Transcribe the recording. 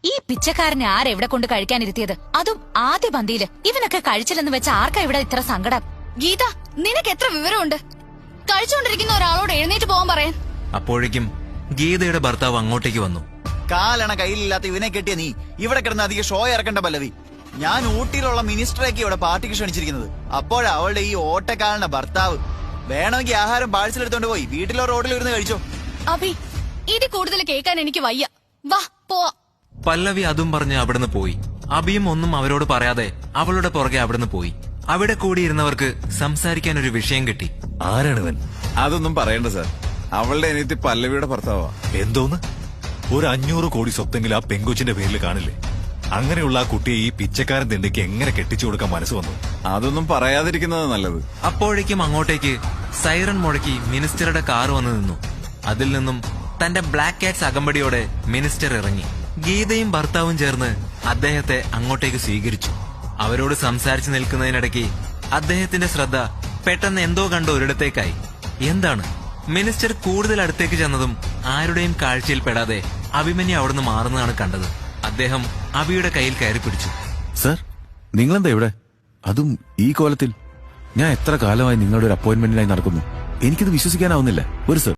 ഈ പിച്ചക്കാരനെ ആരെവിടെ കൊണ്ട് കഴിക്കാനിരുത്തിയത്? അതും ആദ്യ പന്തിയില്. ഇവനൊക്കെ കഴിച്ചില്ലെന്ന് വെച്ച ആർക്കാ ഇവിടെ ഇത്ര സങ്കടം? ഗീത, നിനക്ക് എത്ര വിവരമുണ്ട്? കഴിച്ചുകൊണ്ടിരിക്കുന്ന ഒരാളോട് എഴുന്നേറ്റ് പോകാൻ പറയാൻ. അപ്പോഴേക്കും ഗീതയുടെ ഭർത്താവ് അങ്ങോട്ടേക്ക് വന്നു. കാലണ കയ്യിലില്ലാത്ത ഇവനെ കെട്ടിയ നീ ഇവിടെ കിടന്ന് അധികം ഷോ ഇറക്കണ്ട പല്ലവി. ഞാൻ ഊട്ടിയിലുള്ള മിനിസ്റ്ററേക്ക് ഇവിടെ പാർട്ടിക്ക് ക്ഷണിച്ചിരിക്കുന്നത്. അപ്പോഴാ അവളുടെ ഈ ഓട്ടക്കാരന്റെ ഭർത്താവ്. വേണമെങ്കിൽ ആഹാരം പാഴ്സൽ എടുത്തോണ്ട് പോയി വീട്ടിലോ റോഡിലോ ഇരുന്ന് കഴിച്ചോ. അഭി, ഇത് കൂടുതൽ കേൾക്കാൻ എനിക്ക് വയ്യ. വാ പോവാ. പല്ലവി അതും പറഞ്ഞ് അവിടുന്ന് പോയി. അഭിയും ഒന്നും അവരോട് പറയാതെ അവളുടെ പുറകെ അവിടുന്ന് പോയി. അവിടെ കൂടിയിരുന്നവർക്ക് സംസാരിക്കാൻ ഒരു വിഷയം കിട്ടി. ആരാണിവൻ? അതൊന്നും പറയണ്ട സാർ. അവളുടെ അനിയത്തി പല്ലവിയുടെ ഭർത്താവാ. എന്തോന്ന്? ഒരു 500 കോടി സ്വത്തെങ്കിലും ആ പെങ്കൊച്ചിന്റെ പേരിൽ കാണില്ലേ? അങ്ങനെയുള്ള ആ കുട്ടിയെ ഈ പിച്ചക്കാരൻ തിണ്ടിക്ക് എങ്ങനെ കെട്ടിച്ചു കൊടുക്കാൻ മനസ്സ് വന്നു? അതൊന്നും പറയാതിരിക്കുന്നത് നല്ലത്. അപ്പോഴേക്കും അങ്ങോട്ടേക്ക് സൈറൺ മുഴക്കി മിനിസ്റ്ററുടെ കാർ വന്നു നിന്നു. അതിൽ നിന്നും തന്റെ ബ്ലാക്ക് കാറ്റ്സ് അകമ്പടിയോടെ മിനിസ്റ്റർ ഇറങ്ങി. ഗീതയും ഭർത്താവും ചേർന്ന് അദ്ദേഹത്തെ അങ്ങോട്ടേക്ക് സ്വീകരിച്ചു. അവരോട് സംസാരിച്ചു നിൽക്കുന്നതിനിടയ്ക്ക് അദ്ദേഹത്തിന്റെ ശ്രദ്ധ പെട്ടെന്ന് എന്തോ കണ്ട ഒരിടത്തേക്കായി. എന്താണ്? മിനിസ്റ്റർ കൂടുതൽ അടുത്തേക്ക് ചെന്നതും ആരുടെയും കാഴ്ചയിൽ പെടാതെ അഭിമന്യു അവിടുന്ന് മാറുന്നതാണ് കണ്ടത്. അദ്ദേഹം അഭിയുടെ കയ്യിൽ കയറി പിടിച്ചു. സർ, നിങ്ങളെന്താ ഇവിടെ? അതും ഈ കോലത്തിൽ? ഞാൻ എത്ര കാലമായി നിങ്ങളുടെ ഒരു അപ്പോയിന്റ്മെന്റിനായി നടക്കുന്നു. എനിക്കിത് വിശ്വസിക്കാനാവുന്നില്ല. ഒരു സർ,